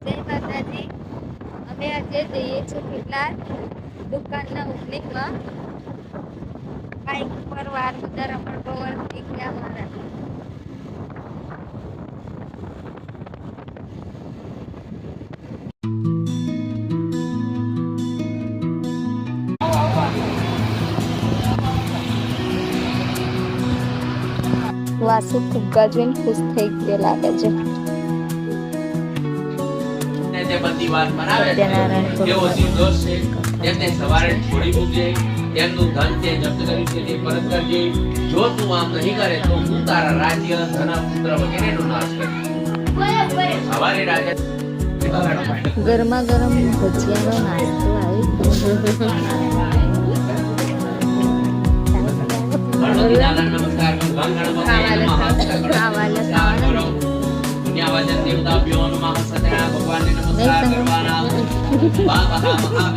જય માતાજી. અમે આજે જઈએ છીએ કેટલા દુકાનના ઓપનિંગમાં. બાઇક પર વાર બધા રમણ ભવન થઈ ગયા મારા. વાસુ ફુગ્ગા જોઈને ખુશ થઈ ગયો લાગે છે. જે બધી વાત બનાવે છે એવો નિર્દોષ છે. તેમને સવારે છોડી મૂકજે, તેમનું ધન તે જપ્ત કર્યું છે તે પરત કરજે. જો તું આમ નહીં કરે તો હું તારા રાજ્ય, ધન, પુત્ર વગેરેનો નાશ કરીશ. સવારે રાજા ગરમા ગરમ ભજીયાનો નાસ્તો ગણપતિ દાદાને નમસ્કાર કરો. પુણ્યવાચન દેવતાભ્યો નમઃ. સત્યનારાયણ ભગવાનને નમસ્કાર કરવાના. વાહ મહા મહા